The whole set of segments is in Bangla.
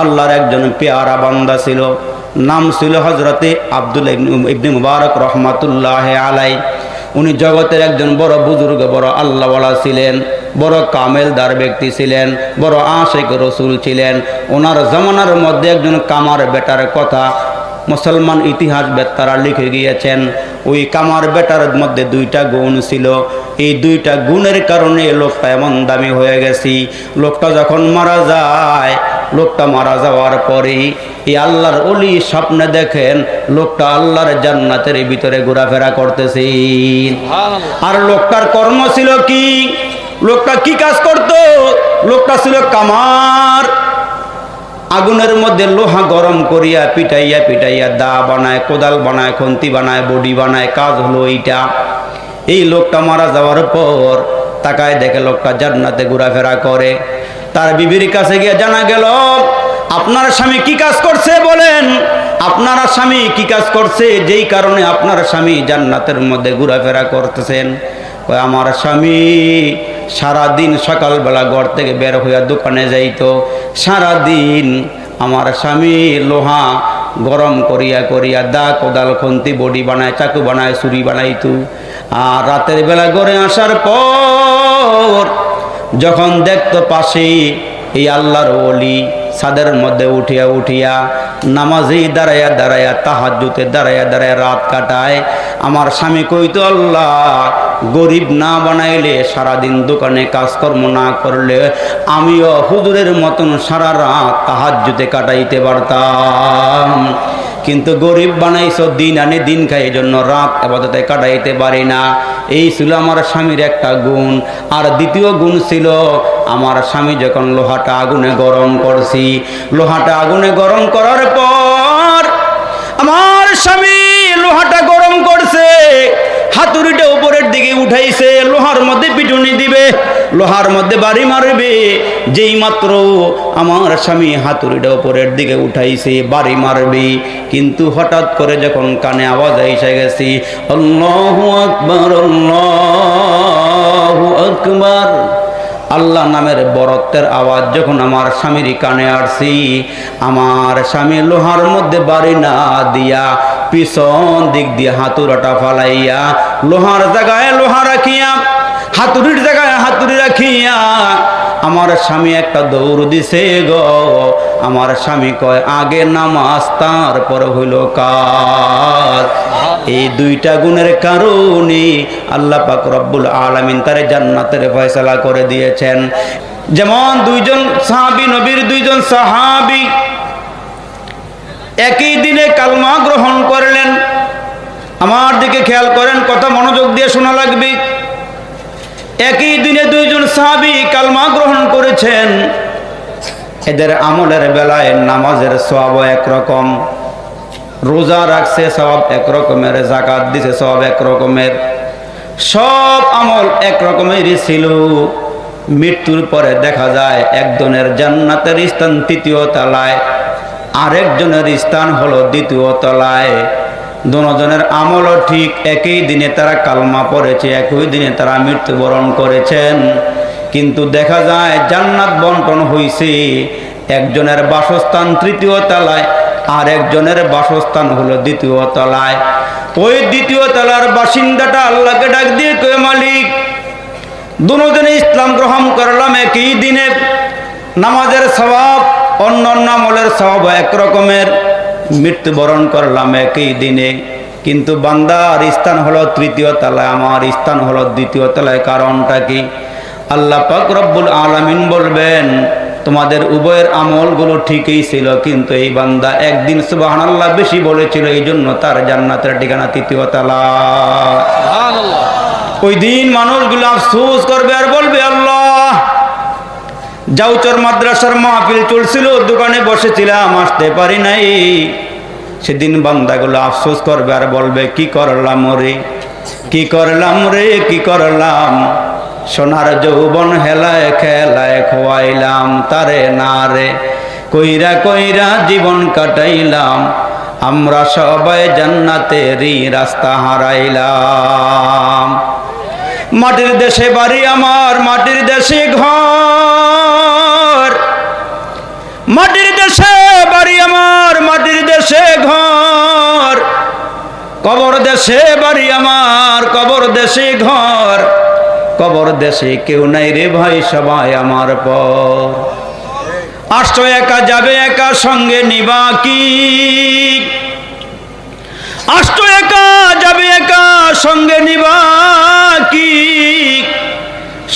আল্লাহর একজন পেয়ারা বান্দা ছিল, নাম ছিল হযরতে আব্দুল্লাহ ইবনে মুবারক রহমাতুল্লাহ আলাইহি। উনি জগতের একজন বড় বুজুর্গ, বড় আল্লাহওয়ালা ছিলেন, বড় কামেলদার ব্যক্তি ছিলেন, বড় আশিক রসুল ছিলেন। ওনার জমানার মধ্যে একজন কামার বেটার কথা মুসলমান ইতিহাসবেত্তারা লিখে গিয়েছেন। ওই কামার বেটার মধ্যে দুইটা গুণ ছিল। এই দুইটা গুণের কারণে লোকটা এমন দামি হয়ে গেছি। লোকটা যখন মারা যায়, লোকটা মারা যাওয়ার পরে এই আল্লাহর ওলি স্বপ্নে দেখেন লোকটা আল্লাহর জান্নাতের ভিতরে ঘোরাফেরা করতেছে। আর লোকটার কর্ম ছিল কি? লোকটা কি কাজ করত? লোকটা ছিল কামার। আগুনের মধ্যে লোহা গরম করিয়া পিটাইয়া পিটাইয়া দা বানায়, কোদাল বানায়, খন্তি বানায়, বডি বানায়। কাজ হলো এইটা। এই লোকটা মারা যাওয়ার পর তাকায় দেখে লোকটা জান্নাতে ঘোরাফেরা করে। তার বিবির কাছে গিয়ে জানা গেল, আপনার স্বামী কি কাজ করছে বলেন? আপনার স্বামী কি কাজ করছে যেই কারণে আপনার স্বামী জান্নাতের মধ্যে ঘোরাফেরা করতেছেন? আমার স্বামী সারাদিন সকালবেলা ঘর থেকে বের হইয়া দোকানে যাইতো। সারাদিন আমার স্বামী লোহা গরম করিয়া করিয়া দা কোদাল খন্তি বডি বানায়, চাকু বানায়, ছুরি বানাইতো। আর রাতের বেলা ঘরে আসার পর যখন দেখতো পাশে এই আল্লাহর ওলি ছাদের মধ্যে উঠিয়া উঠিয়া নামাজে দাঁড়াইয়া দাঁড়াইয়া, তাহাজ্জুদে দাঁড়াইয়া দাঁড়াইয়া রাত কাটায়, আমার স্বামী কইতো, আল্লাহ গরিব না বানাইলে, সারাদিন দোকানে কাজকর্ম না করলে আমিও হুজুরের মতন সারা রাত তাহাজ্জুদে কাটাইতে পারতাম। কিন্তু গরিব বানাইছো, দিন আনে দিন খাই, এই জন্য রাত ইবাদতে কাটাইতে পারি না। এই ছিল আমার স্বামীর একটা গুণ। আর দ্বিতীয় গুণ ছিল, আমার স্বামী যখন লোহাটা আগুনে গরম করছি, লোহাটা আগুনে গরম করার পর আমার স্বামী লোহাটা গরম করছে, হাতুড়িটা উপরের দিকে উঠাইছে, লোহার মধ্যে পিটুনি দিবে, লোহার মধ্যে বাড়ি মারবে। যেই মাত্র আমার স্বামী হাতুড়িটা উপরের দিকে উঠাইছে, বাড়ি মারবে, কিন্তু হঠাৎ করে যখন কানে আওয়াজ এসে গেছি, আল্লাহু আকবার, আল্লাহু আকবার, আল্লাহ নামের বরত্বের আওয়াজ যখন আমার স্বামীর কানে আসছি, আমার স্বামী লোহার মধ্যে বাড়ি না দিয়া পিছন দিক দিয়ে হাতুড়াটা ফালাইয়া, লোহার জায়গায় লোহা রাখিয়া, হাতুড়ির জায়গায় হাতুড়ি রাখিয়া আমার স্বামী একটা দৌড় দিছে গো। আমার স্বামী কয়, আগে নামাজ তারপর হইল কাজ। এই দুইটা গুণের কারণে আল্লাহ পাক রব্বুল আলামিন তারে জান্নাতের ফয়সালা করে দিয়েছেন। যেমন দুইজন সাহাবী, নবীর দুইজন সাহাবী একই দিনে কালমা গ্রহণ করলেন। আমার দিকে খেয়াল করেন, কথা মনোযোগ দিয়ে শোনা লাগবে। একই দিনে দুইজন সাহাবী কালমা গ্রহণ করেছেন। এদের আমলের বেলায় নামাজের সওয়াব একরকম, রোজা রাখছে সওয়াব একরকমের, যাকাত দিছে সওয়াব একরকমের, সব আমল একরকমেরই ছিল। মৃত্যুর পরে দেখা যায় একজনের জান্নাতের স্থান তৃতীয় তলায়, আরেকজনের স্থান হলো দ্বিতীয় তলায়। দুজনের আমলও ঠিক, একই দিনে তারা কালমা পড়েছে, একই দিনে তারা মৃত্যুবরণ করেছেন। কিন্তু দেখা যায় জান্নাত বন্টন হইছে, একজনের বাসস্থান তৃতীয় তলায়, আর একজনের বাসস্থান হলো দ্বিতীয় তলায়। ওই দ্বিতীয় তলার বাসিন্দাটা আল্লাহকে ডাক দিয়ে কয়, মালিক, দুজনে ইসলাম গ্রহণ করলাম একই দিনে, নামাজের সওয়াব অন্য অন্য আমলের সওয়াব একরকমের, মৃত্যুবরণ করলাম একই দিনে, কিন্তু বান্দার স্থান হলো তৃতীয় তলায়, আমার স্থান হলো দ্বিতীয় তলায়। কারণটা কি? আল্লাহ পাক রব্বুল আলামিন বলবেন, তোমাদের উভয়ের আমলগুলো ঠিকই ছিল, কিন্তু এই বান্দা একদিন সুবহানাল্লাহ বেশি বলেছিল, এই জন্য তার জান্নাতের ঠিকানা তৃতীয় তলা। সুবহানাল্লাহ। ওই দিন মানুষগুলো আফসোস করবে আর বলবে, আল্লাহ, জাউচর মাদ্রাসার মাহফিল চলছিল, দোকানে বসেছিলাম, আসতে পারি নাই। সেদিন বান্দাগুলো আফসোস করবে আর বলবে, কি করলাম রে, কি করলাম রে, কি করলাম, সোনার যৌবন হেলায় খেলায় খোয়াইলাম তারে না রে, কইরা কইরা জীবন কাটাইলাম, আমরা সবাই জান্নাতেরই রাস্তা হারাইলাম। মাটির দেশে বাড়ি আমার, মাটির দেশে ঘর, মাটির দেশে দেশে বাড়ি আমার, মাটির দেশে ঘর, কবর দেশে বাড়ি আমার, কবর দেশে ঘর, কবর দেশে কেউ নাই রে ভাই, সবাই আমার পর। আসছো একা যাবে একা, সঙ্গে নিবা কি? আসছো একা যাবে একা, সঙ্গে নিবা কি?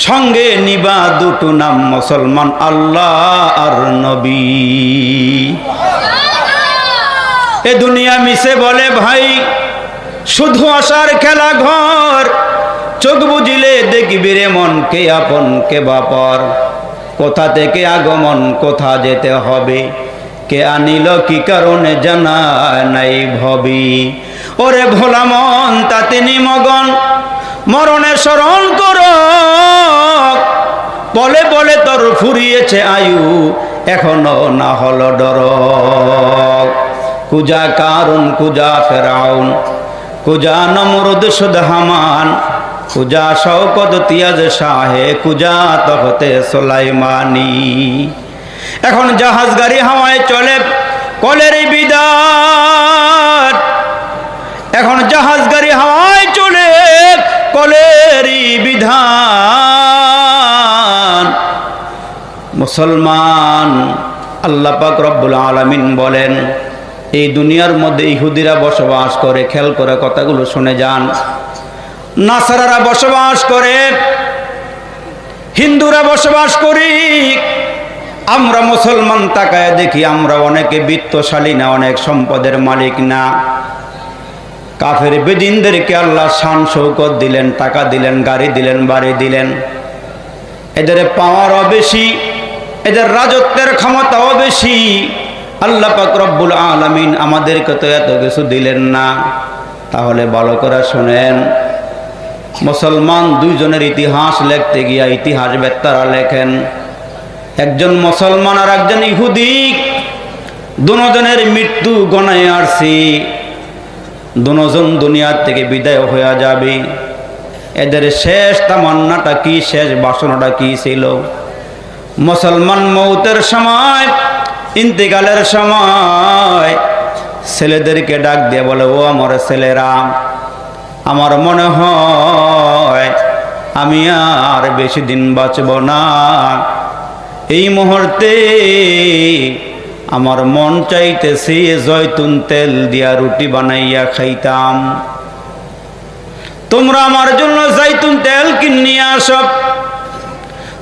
সঙ্গে নিবা দুটো নাম, মুসলমান আল্লাহ আর নবী। এ দুনিয়া মিশে বলে ভাই শুধু আশার খেলা ঘর, চোখ বুঝিলে দেখবি রে মন, কে আপন কে বাপর। কোথা থেকে আগমন, কোথা যেতে হবে, কে আনিল কি কারণে জানা নাই ভবি। ওরে ভোলা মন তাতে নিমগন, মরণে স্মরণ করো, বলে বলে তোর ফুরিয়েছে আয়ু, এখনো না হলো ডর। কুজা কারুন কুজা ফেরাউন, কুজা নমরুদ সুদ হামান, কুজা শওকত তিয়াজ শাহে, কুজা তখতে সুলাইমানি। এখন জাহাজ গাড়ি হাওয়ায় চলে কলের বিদাত, এখন জাহাজ গাড়ি হাওয়ায় চলে কলেরই বিধান। মুসলমান আল্লাহ পাক রব্বুল আলামিন বলেন, এই দুনিয়ার মধ্যে ইহুদিরা বসবাস করে, খেয়াল করে কথাগুলো শুনে যান। নাসারারা বসবাস করে, হিন্দুরা বসবাস করি, আমরা মুসলমান তাকায় দেখি আমরা অনেকে বিত্তশালী না, অনেক সম্পদের মালিক না। কাফের বেদিনদেরকে আল্লাহ শান শৌকত দিলেন, টাকা দিলেন, গাড়ি দিলেন, বাড়ি দিলেন। এদের পাওয়ারও বেশি, এদের রাজত্বের ক্ষমতাও বেশি। আল্লাহ পাক রব্বুল আলামিন আমাদেরকে তো এত কিছু দিলেন না। তাহলে ভালো করে শোনেন, মুসলমান দুইজনের ইতিহাস লিখতে গিয়া ইতিহাস বেত্তারা লেখেন, একজন মুসলমান আর একজন ইহুদি, দুজনের মৃত্যু গণায় আসছি, দুজন দুনিয়ার থেকে বিদায় হয়ে যাবে। এদের শেষ তামান্নাটা কি, শেষ বাসনাটা কি ছিল? মুসলমান মৌতের সময়, ইন্তেকালের সময় ছেলেদেরকে ডাক দিয়ে বলে, ও আমার ছেলেরা, আমার মনে হয় আমি আর বেশি দিন বাঁচব না। এই মুহূর্তে আমার মন চাইতেছে জয়তুন তেল দিয়া রুটি বানাইয়া খাইতাম। তোমরা আমার জন্য জয়তুন তেল কিনিয়া আসো,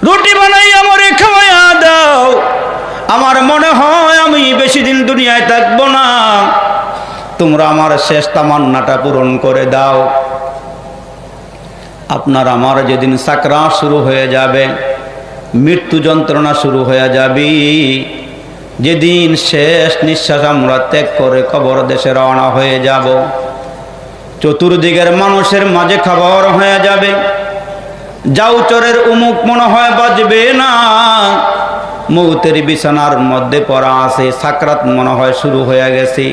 রুটি বানাইয়া আমারে খাওয়াইয়া দাও। আমার মনে হয় আমি বেশি দিন দুনিয়ায় থাকবো না। তোমরা আমার শেষ তামান্নাটা পূরণ করে দাও। আপনার আমার যেদিন সাকরাত শুরু হয়ে যাবে, মৃত্যু যন্ত্রণা শুরু হয়ে যাবে, যেদিন শেষ নিঃশ্বাস আমরা ত্যাগ করে কবর দেশে রওনা হয়ে যাব, চতুর্দিকের মানুষের মাঝে খবর হয়ে যাবে, জাউচরের উমুক মনে হয় বাজবে না, মৌতের বিছানার মধ্যে পড়া আছে, সাকরাত মনে হয় শুরু হয়ে গেছে।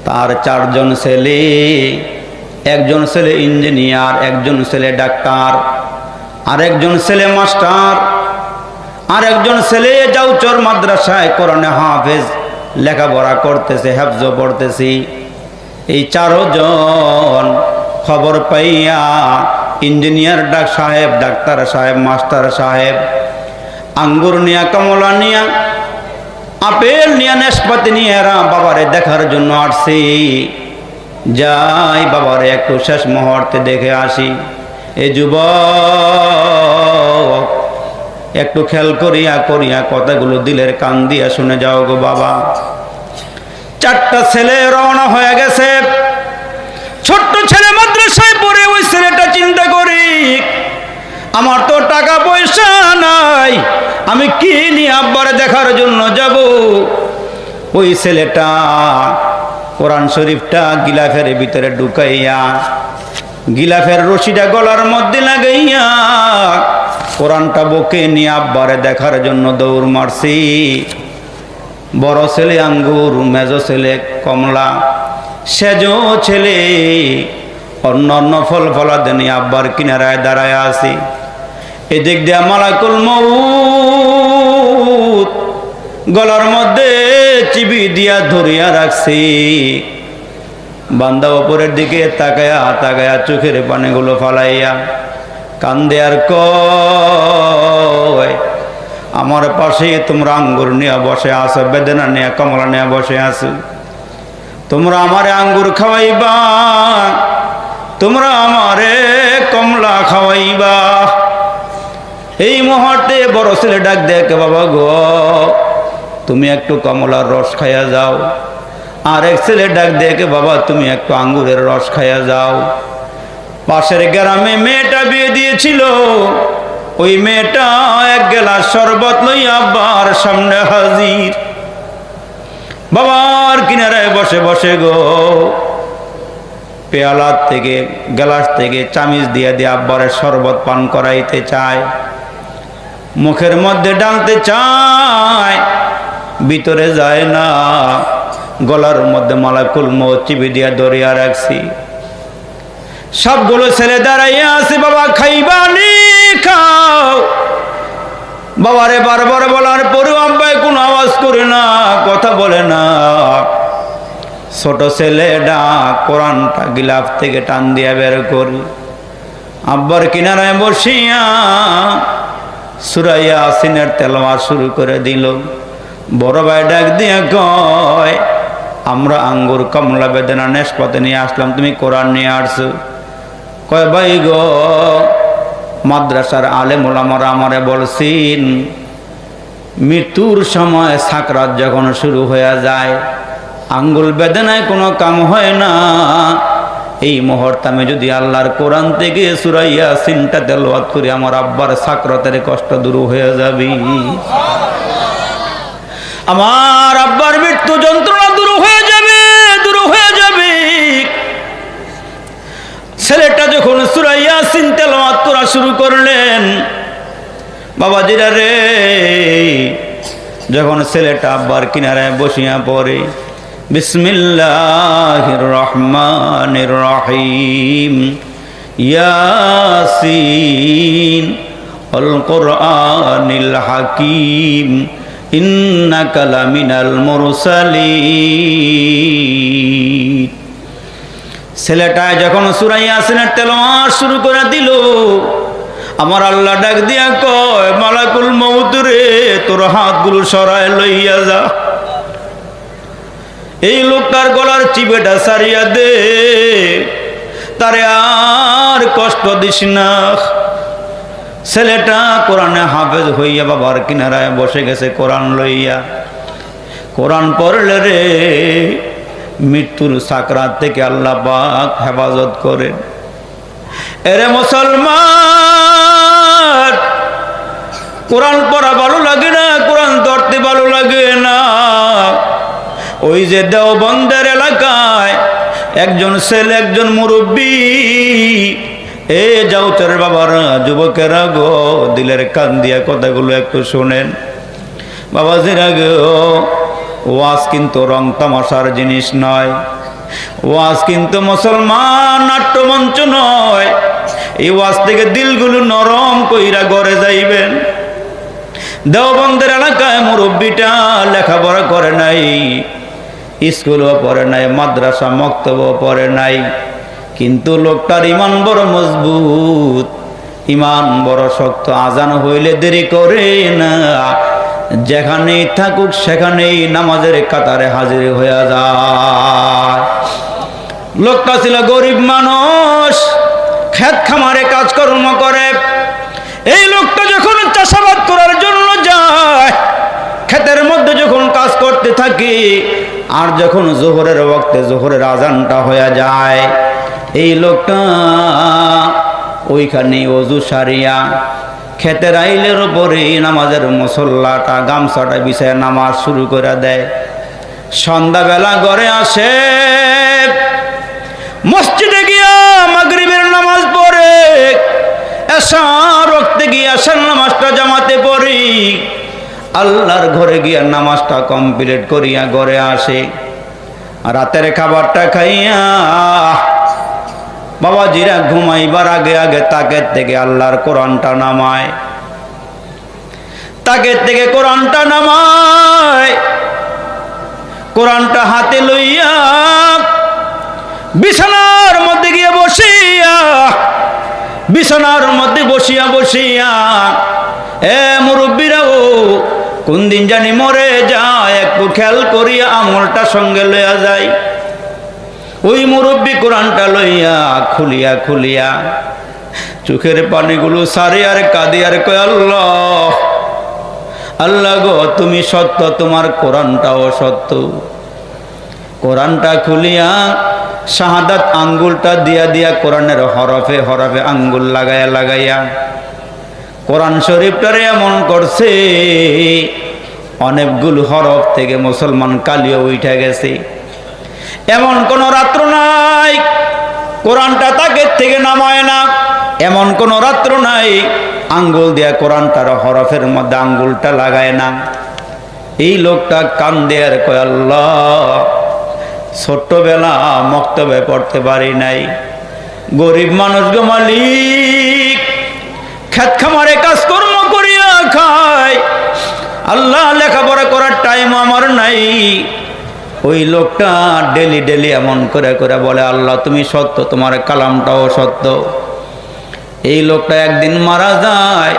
তার চারজন ছেলে, একজন ছেলে ইঞ্জিনিয়ার, একজন ছেলে ডাক্তার, আরেকজন ছেলে মাস্টার, আরেকজন ছেলে জাউচর মাদ্রাসায় কোরআনে হাফেজ লেখাপড়া করতেছে, হেফজ পড়তেছি। এই চারজন খবর পাইয়া ইঞ্জিনিয়ার সাহেব, ডাক্তার সাহেব, মাস্টার সাহেব আঙ্গুর নিয়া, কমলা নিয়া, আপেল নিয়া, নাশপাতি নিয়ে এরা বাবারে দেখার জন্য আসছি। যাই বাবারে একটু শেষ মুহূর্তে দেখে আসি। এ যুবক, একটু খেয়াল করিয়া করিয়া কথাগুলো দিলের কান দিয়া শুনে যাও গো বাবা। চারটা ছেলে রওনা হয়ে গেছে। ছোট্ট ছেলে মাদ্রাসায় পড়ে, ওই ছেলেটা চিন্তা করি, আমার তো টাকা পয়সা নাই, আমি কি নিয়ে আব্বারে দেখার জন্য যাব। ওই ছেলেটা কোরআন শরীফটা গিলাফের ভিতরে ঢুকাইয়া, গিলাফের রশিটা গলার মধ্যে লাগাইয়া কোরআনটা বুকে নিয়ে আব্বারে দেখার জন্য দৌড় মারছি। বড় ছেলে আঙ্গুর, মেজো ছেলে কমলা, সেজো ছেলে অন্য অন্য ফল ফলাতে নিয়ে আব্বার কিনারায় দাঁড়ায় আছি। এদিক দিয়া মালাকুল মউত গলার মধ্যে চিবি দিয়া ধরিয়া রাখছি। বান্দা উপরের দিকে তাকায়া তাকায়া চোখের পানিগুলো ফালাইয়া কান্দে আর কয়, আমার পাশে তোমরা আঙ্গুর নিয়ে বসে আছো, বেদনা নিয়ে কমলা নিয়ে বসে আছো, তোমরা আমারে আঙ্গুর খাওয়াইবা, তোমরা আমারে কমলা খাওয়াইবা। এই মুহূর্তে বড় ছেলে ডাক দেখে, বাবা গো তুমি একটু কমলার রস খাইয়া যাও। আর এক ছেলে ডাক দেখে, বাবা তুমি একটু আঙ্গুরের রস খাইয়া যাও। পাশের গ্রামে মেয়েটা বিয়ে দিয়েছিল, ওই মেয়েটা এক গ্লাস শরবত লইয়া আব্বার সামনে হাজির। বাবার কিনারায় বসে বসে গো পেয়ালার থেকে গ্লাস থেকে চামিচ দিয়ে দিয়ে আব্বারের শরবত পান করাইতে চায়, মুখের মধ্যে ডালতে চায়, ভিতরে যায় না। গলার মধ্যে মালাকুল মউত চিবি দিয়া দরিয়া রাখছি। সবগুলো ছেলে দাঁড়াইয়া আছে, বাবা খাইবা নি খাও। বাবারে বারবার বলার পরেও আব্বাই কোনো আওয়াজ করে না, কথা বলে না। ছোট ছেলেটা কোরআনটা গিলাফ থেকে টান দিয়া বের করি আব্বার কিনারায় বসিয়া সূরা ইয়াসিনের তেলাওয়াত শুরু করে দিল। বড় ভাই ডাক দিয়া কয়, আমরা আঙ্গুর কমলা বেদনা নেশপাতে নিয়ে আসলাম, তুমি কোরআন নিয়ে আসছো। কয় ভাই গো মাদ্রাসার আলেম ওলামারা আমারে বলছেন মৃত্যুর সময় সাকরাত যখন শুরু হয়ে যায় আঙ্গুল বেদনায় কোনো কাম হয় না। এই মুহূর্তে আমি যদি আল্লাহর কোরআন থেকে সূরা ইয়াসিনটা তেলাওয়াত করি আমার আব্বার সাকরাতের কষ্ট দূর হয়ে যাবে, আমার আব্বার মৃত্যু যন্ত্রণা দূর হয়ে যাবে, দূর হয়ে যাবে। ছেলেটা যখন সূরা ইয়াসিন তেলাওয়াত করা শুরু করলেন, বাবাজিরা রে, যখন ছেলেটা আব্বার কিনারায় বসিয়া পড়ে, বিসমিল্লাহির রহমানির রহিম, ইয়াসিন আল কুরআনিল হাকিম, ইন্নাকা লামিনাল মুরসালিন। ছেলেটা যখন সূরা ইয়াসিনের তেলাওয়াত শুরু করে দিল, আমার আল্লাহ ডাক দিয়া কয়, মালাকুল মউত রে, তোর হাতগুলো সরায় লইয়া যা, এই লোকটার গলার চিবেটা সারিয়া দে, তারে আর কষ্ট দিস না। ছেলেটা কোরআনে হাফেজ হইয়া বাবার কিনারায় বসে গেছে কোরআন লইয়া। কোরআন পড়লে রে মৃত্যুর সাকরাত থেকে আল্লাহ পাক হেফাজত করেন। এরে মুসলমান, কোরআন পড়া ভালো লাগে না, কোরআন ধরতে ভালো লাগে না। ওই যে দেওবন্দের এলাকায় একজন ছেলে, একজন মুরব্বী, এ যাও তোর বাবারা, যুবকেরা গো, দিলের কান দিয়া কথাগুলো একটু শোনেন। বাবাজিরা গো, ওয়াজ কিন্তু রং তামাশার জিনিস নয়, ওয়াজ কিন্তু মুসলমান নাট্যমঞ্চ নয়। এই ওয়াজ থেকে দিলগুলো নরম কইরা ঘরে যাইবেন। দেওবন্দের এলাকায় মুরব্বীটা লেখাপড়া করে নাই, স্কুলও পড়ে নাই, মাদ্রাসা মক্তবও পড়ে নাই, কিন্তু লোকটার ইমান বড় মজবুত, ইমান বড় শক্ত। আজান হইলে দেরি করে না, যেখানেই থাকুক সেখানেই নামাজের কাতারে হাজির হয়ে যায়। লোকটা ছিল গরিব মানুষ, ক্ষেত খামারে কাজকর্ম করে। এই লোকটা যখন চাষাবাদ করার জন্য যায়, ক্ষেতের মধ্যে যখন কাজ করতে থাকে, আর যখন জোহরের ওয়াক্তে জোহরের আজানটা হয়ে যায়, এই লোকটা ওইখানে ওযু সারিয়া ক্ষেতের আইলের উপরে নামাজের মুসল্লাটা গামছাটা বিছায় নামাজ শুরু করে দেয়। সন্ধ্যাবেলা ঘরে আসে, মসজিদে গিয়া মাগরিবের নামাজ পড়ে, এশার ওয়াক্তে গিয়া এশার নামাজটা জামাতে পড়ি, আল্লাহর ঘরে গিয়া নামাজটা কমপ্লিট করিয়া ঘরে আসে। রাতের খাবারটা খাইয়া বাবাজিরা ঘুমাইবার আগে আগে তাকের থেকে আল্লাহর কোরআনটা নামায়। তাকে থেকে কোরআনটা নামায়, কোরআনটা হাতে লইয়া বিছানার মধ্যে গিয়ে বসিয়া, বিছানার মধ্যে বসিয়া বসিয়া এ মুরব্বীরা, ও কোন দিন জানি মরে যায়, একটু খেয়াল করিয়া আমলটা সঙ্গে লইয়া যায়। ওই মুরব্বী কোরআনটা লইয়া খুলিয়া খুলিয়া চোখের পানিগুলো সারে আর কাঁদে আর কয়, আল্লাহ আল্লাহ গো, তুমি সত্য, তোমার কোরআনটাও সত্য। কোরআনটা খুলিয়া শাহাদাত আঙ্গুলটা দিয়া দিয়া কোরআনের হরফে হরফে আঙ্গুল লাগাইয়া লাগাইয়া কোরআন শরীফটারে এমন করছে অনেকগুলো হরফ থেকে মুসলমান কালিও উঠে গেছে। এমন কোন রাত্র নাই কোরআনটা তাকে থেকে নামায় না, এমন কোন রাত্র নাই আঙ্গুল দিয়া কোরআনটার হরফের মধ্যে আঙ্গুলটা লাগায় না। এই লোকটা কান্দে আর কয়, আল্লাহ ছোট্টবেলা মক্তবে পড়তে পারি নাই, গরিব মানুষ গো মালিক, খেত খামারে কাজকর্ম করিয়া খায়, আল্লাহ লেখাপড়া করার টাইম আমার নাই। ওই লোকটা ডেলি ডেলি এমন করে করে বলে, আল্লাহ তুমি সত্য, তোমার কালামটাও সত্য। এই লোকটা একদিন মারা যায়।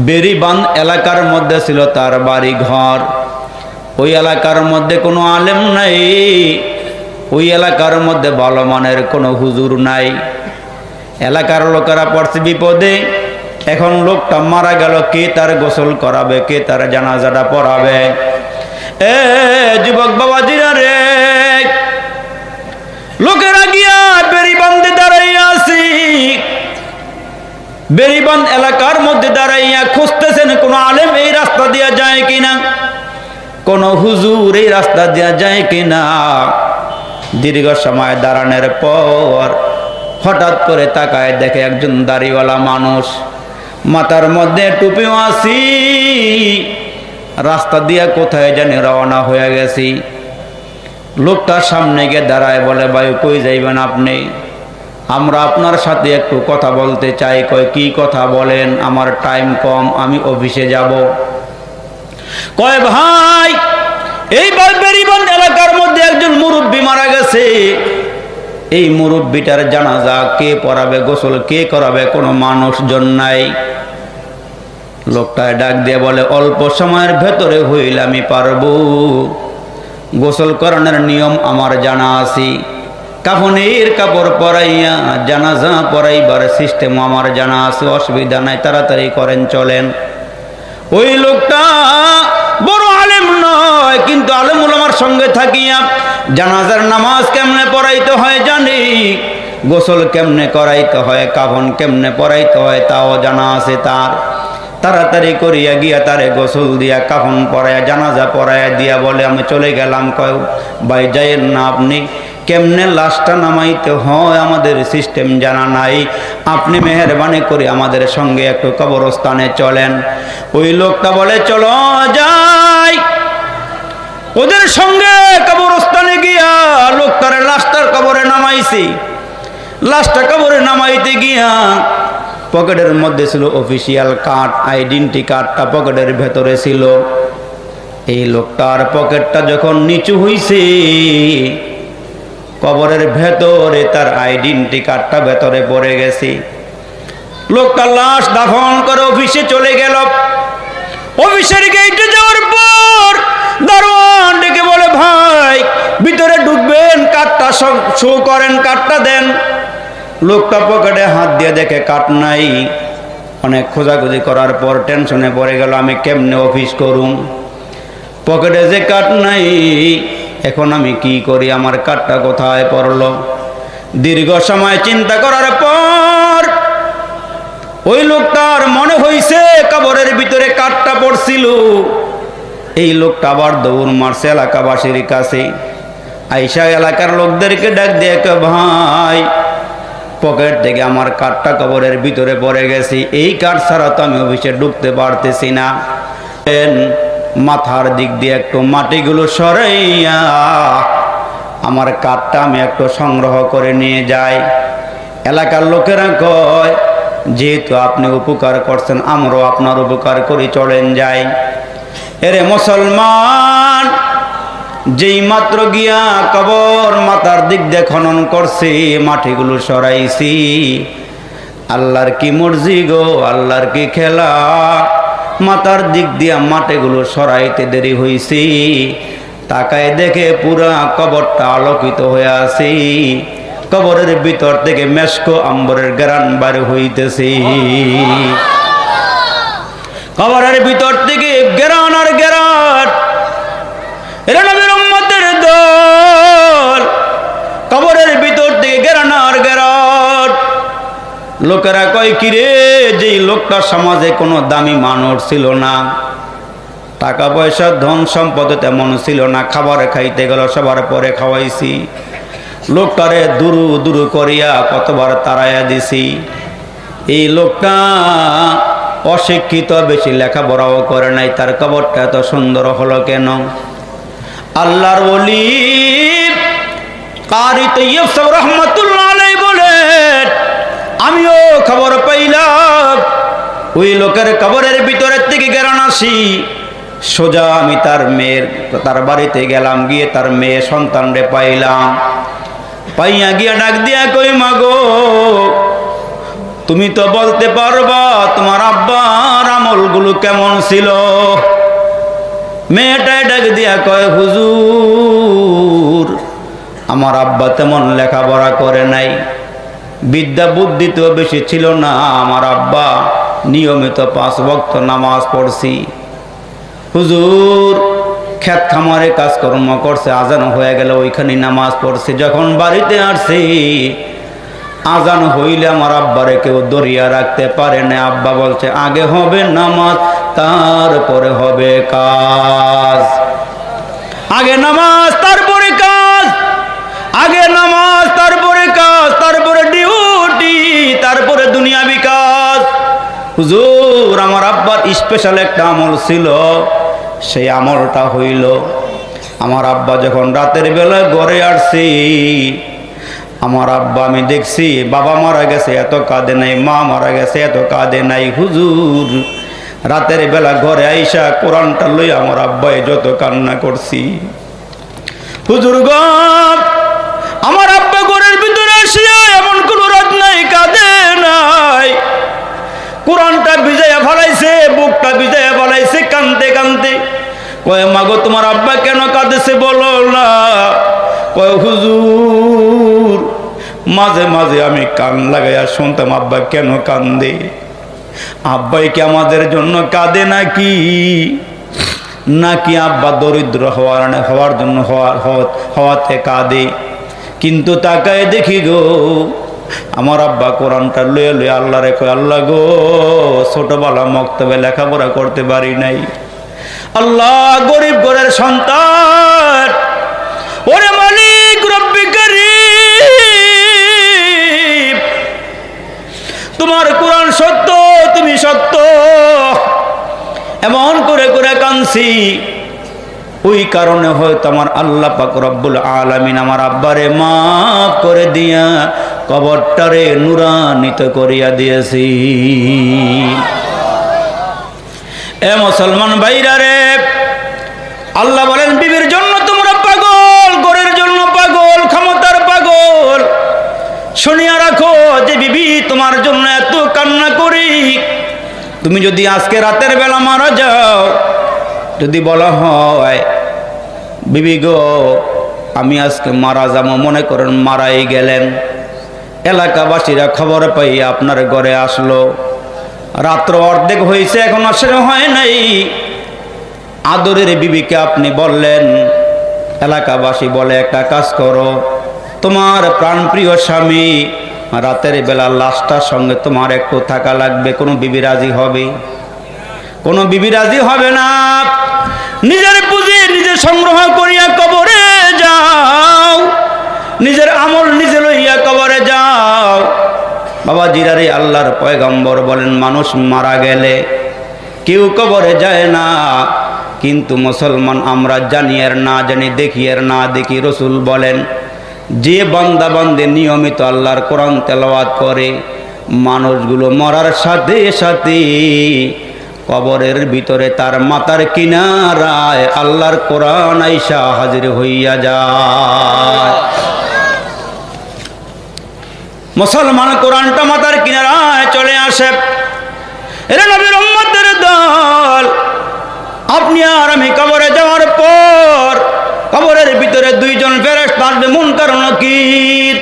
বেরিবান এলাকার মধ্যে ছিল তার বাড়ি ঘর। ওই এলাকার মধ্যে কোনো আলেম নাই, ওই এলাকার মধ্যে ভালো মানের কোনো হুজুর নাই। এলাকার লোকেরা পড়ছে বিপদে। এখন লোকটা মারা গেল, কে তার গোসল করাবে, কে তার জানাজাটা পড়াবে? এ যুবক বাবাজিরা রে, লোকেরা গিয়া বেরিবান্ধে দাঁড়াইয়া আছি, বেরিবান্ধ এলাকার মধ্যে দাঁড়াইয়া খুঁজতেছেন কোন আলেম এই রাস্তা দিয়া যায় কিনা, কোন হুজুর এই রাস্তা দিয়া যায় কিনা। দীর্ঘ সময় দাঁড়ানোর পর হঠাৎ করে তাকায় দেখে একজন দাড়িওয়ালা মানুষ, মাথার মধ্যে টুপিও আছি, রাস্তা দিয়া কোথায় জানি রওনা হয়ে গেছি। লোকটার সামনে গিয়ে দাঁড়ায়, বলে ভাই কই যাইবেন আপনি? আমরা আপনার সাথে একটু কথা বলতে চাই। কয় কি কথা বলেন, আমার টাইম কম, আমি অফিসে যাব। কয় ভাই এই বেরিবান্ধ এলাকার মধ্যে একজন মুরব্বী মারা গেছে, এই মুরব্বীটার জানাজা কে পড়াবে, গোসল কে করাবে, কোনো মানুষজন নাই। লোকটায় ডাক দিয়ে বলে, অল্প সময়ের ভেতরে হইলে আমি পারবো, গোসল করানোর নিয়ম আমার জানা আছে, কাফনের কাপড় পরাইয়া জানাজা পরাইবার সিস্টেম আমার জানা আছে, অসুবিধা নাই, তাড়াতাড়ি করেন চলেন। ওই লোকটা বড় আলেম নয়, কিন্তু আলেম উলামার সঙ্গে থাকিয়া জানাজার নামাজ কেমনে পড়াইতে হয় জানি, গোসল কেমনে করাইতে হয়, কাফন কেমনে পরাইতে হয় তাও জানা আছে তার। তাড়াতাড়ি করিয়া গিয়া তারে গোসল দিয়া কাফন পরাইয়া জানাজা পরাইয়া দিয়া বলে, আমি চলে গেলাম। কয় ভাই যাইয়েন না, আপনি কেমনে লাশটা নামাইতে হয় আমাদের সিস্টেম জানা নাই, আপনি মেহেরবানি করে আমাদের সঙ্গে একটু কবরস্থানে চলেন। ওই লোকটা বলে চলো যাই। ওদের সঙ্গে কবরস্থানে গিয়া লোকটার লাশটার কবরে নামাইছি। লাশটা কবরে নামাইতে গিয়া পকেটের মধ্যে ছিল অফিসিয়াল কার্ড, আইডেন্টি কার্ডটা পকেটের ভেতরে ছিল। এই লোকটার পকেটটা যখন নিচু হইছে, কবরের ভেতরে তার আইডেন্টি কার্ডটা ভেতরে পড়ে গেছে। লোকটা লাশ দাফন করে অফিসে চলে গেল। অফিসের গেটে যাওয়ার পর দারোয়ান ডেকে বলে, ভাই ভিতরে ঢুকবেন, কার্ডটা শো করেন, কার্ডটা দেন। লোকটা পকেটে হাত দিয়ে দেখে কার্ড নাই। অনেক খোঁজাখুঁজি করার পর টেনশনে পড়ে গেল, আমি কেমনে অফিস করুম, পকেটে যে কার্ড নাই, এখন আমি কি করি, আমার কার্ডটা কোথায় পড়লো? দীর্ঘ সময় চিন্তা করার পর ওই লোকটার মনে হইছে কবরের ভিতরে কার্ডটা পড়ছিল। এই লোকটা আবার দৌড় মারছে এলাকাবাসীর কাছে, আইসা এলাকার লোকদেরকে ডাক দিয়ে, ভাই পকেট থেকে আমার কার্ডটা কবরের ভিতরে পড়ে গেছি, এই কার্ড ছাড়া তো আমি অফিসে ঢুকতে পারতেছি না। মাথার দিক দিয়ে একটু মাটিগুলো সরাইয়া আমার কার্ডটা আমি একটু সংগ্রহ করে নিয়ে যাই। এলাকার লোকেরা কয়, যেহেতু আপনি উপকার করছেন আমরাও আপনার উপকার করে চলেন যাই। এরে মুসলমান, যেই মাত্র গিয়া কবর মাথার দিক দিয়ে খনন করছি, মাটিগুলো সরাইছি, আল্লাহর কি মর্জি গো, আল্লাহর কি খেলা। মাথার দিক দিয়া মাটিগুলো সরাইতে দেরি হইছি, তাকায় দেখে পুরা কবরটা আলোকিত হয়ে আছে। কবরের ভিতর থেকে মেশকো আম্বরের গ্রান বার হইতেছে। কবরের ভিতর থেকে গ্রান আর গ্রান, এরা নবীর উম্মতের দল। কবরের ভিতর থেকে গ্রান আর গ্রান। লোকেরা কয় কিরে, যেই লোকটা সমাজে কোনো দামি মানুষ ছিল না, টাকা পয়সা ধন সম্পদ তেমন ছিল না, খাবার খাইতে গেল সবার পরে খাওয়াইছি, লোকটারে দুরু দুরু করিয়া কতবার তাড়াইয়া দিছি। এই লোকটা অশিক্ষিত, বেশি লেখাপড়াও করে নাই, তার কবরটা এত সুন্দর হলো কেন? আল্লাহর ওলি কারি তৈয়ব সাহেব রহমাতুল্লাহ আলাইহি বলেন, আমিও খবর পাইলাম ওই লোকের কবরের ভিতরের থেকে গেরান আসি। সোজা আমি তার বাড়িতে গেলাম, গিয়ে তার মেয়ে সন্তানরে পাইলাম। পাইয়া গিয়া ডাক দিয়া কই, মাগো তুমি তো বলতে পারবা তোমার আব্বার আমলগুলো কেমন ছিল? মেয়েটাই ডাক দিয়া কয়, হুজুর আমার আব্বা তেমন লেখাপড়া করে নাই, বিদ্যা বুদ্ধি তো বেশি ছিল না, আমার আব্বা নিয়মিত 5 ওয়াক্ত নামাজ পড়ছি। হুজুর ক্ষেত খামারে কাজকর্ম করছে, আজান হয়ে গেল ওইখানে নামাজ পড়ছে। যখন বাড়িতে আসছি, আজান হইলে আমার আব্বারে কেউ দরিয়া রাখতে পারে না। আব্বা বলছে আগে হবে নামাজ, তারপরে হবে কাজ। আগে নামাজ তারপরে কাজ, আগে নামাজ তারপরে কাজ, তারপরে ডিউটি, তারপরে দুনিয়াবি কাজ। হুজুর আমার আব্বার স্পেশাল একটা আমল ছিল, সেই আমলটা হইল, আমার আব্বা যখন রাতের বেলা ঘরে আসছি, আমার আব্বা আমি দেখছি বাবা মারা গেছে এত কাঁদে নাই, মা মারা গেছে এত কাঁদে নাই। হুজুর রাতের বেলা ঘরে আইসা কোরআনটা লই আমার আব্বাই যত কান্না করছি। হুজুর গো, আমার আব্বা ঘরের ভিতরে আসিয়া এমন কোন রাত নাই কাঁদে নাই, কোরআনটা ভিজাইয়া ফেলাইছে, বুকটা ভিজাইয়া ফেলাইছে কান্দতে কান্দতে। কয় মাগো তোমার আব্বা কেন কাঁদেছে বলো না? কয় হুজুর মাঝে মাঝে আমি কান লাগাইয়া শুনতাম আব্বা কেন কান্দে। আব্বাই কি আমাদের জন্য কাঁদে নাকি, নাকি আব্বা দরিদ্র হওয়ার জন্য হওয়াতে কাঁদে? কিন্তু তাকায় দেখি গো, আমার আব্বা কোরআনটা লয়ে লয়ে আল্লাহ রে কয়, আল্লাহ গো ছোটবেলা মক্তবে লেখাপড়া করতে পারি নাই, আল্লাহ গরিব ঘরের সন্তান, ওরে মালিক রব্বি কারীম, তোমার কোরআন সত্য, তুমি সত্য, এমন করে করে কাঁদছি। ওই কারণে হয়তো আমার আল্লাহ পাক রব্বুল আলামিন আমার আব্বারে মাফ করে দিয়া কবরটারে নুরান্বিত করিয়া দিয়েছি। এ মুসলমান ভাইরা রে, আল্লাহ বলেন বিবির জন্য তোমরা পাগল, ঘরের জন্য পাগল, ক্ষমতার পাগল। শুনিয়া রাখো যে বিবি তোমার জন্য এত কান্না করি, তুমি যদি আজকে রাতের বেলা মারা যাও, যদি বলা হয় বিবি গো আমি আজকে মারা যাবো, মনে করেন মারাই গেলেন, এলাকাবাসীরা খবর পাই আপনার ঘরে আসলো, রাত্র অর্ধেক হয়েছে এখন আসলে হয় নাই, আদরের বিবিকে আপনি বললেন, এলাকাবাসী বলে একটা কাজ করো, তোমার প্রাণপ্রিয় স্বামী রাতের বেলা লাশটার সঙ্গে তোমার একটু থাকা লাগবে। কোনো বিবি রাজি হবে? কোনো বিবি রাজি হবে না। নিজের পুঁজি নিজে সংগ্রহ করিয়া কবরে যাও, নিজের আমল নিজে লইয়া কবরে যাও। বাবা জিরারে আল্লাহর পয়গম্বর বলেন মানুষ মারা গেলে কেউ কবরে যায় না, কিন্তু মুসলমান আমরা জানি আর না জানি, দেখি আর না দেখি, রসুল বলেন যে বান্দা বান্দে নিয়মিত আল্লাহর কোরআন তেলাওয়াত করে, মানুষগুলো মরার সাথে সাথে কবরের ভিতরে তার মাথার কিনারায় আল্লাহর কোরআন আইসা হাজির হইয়া যায়। মুসলমান কোরআনটা মাথার কিনারায় চলে আসে। এরা নবীর উম্মতের দল, আপনি আর আমি কবরে যাওয়ার পর কবরের ভিতরে দুইজন ফেরেশতা আসবে, মুনকার নাকির।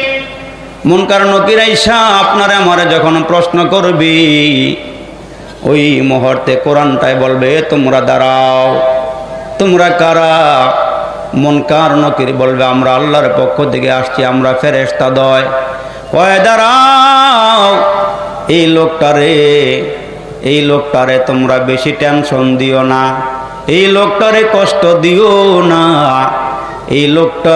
মুনকার নাকির আইসা আপনারে আমারে যখন প্রশ্ন করবি, ওই মুহূর্তে কোরআনটাই বলবে তোমরা দাঁড়াও, তোমরা কারা? মুনকার নাকির বলবে আমরা আল্লাহর পক্ষ থেকে আসছি, আমরা ফেরেশতা দয়। কয় দাঁড়াও, এই লোকটারে তোমরা বেশি টেনশন দিও না, এই লোকটারে কষ্ট দিও না, এই লোকটা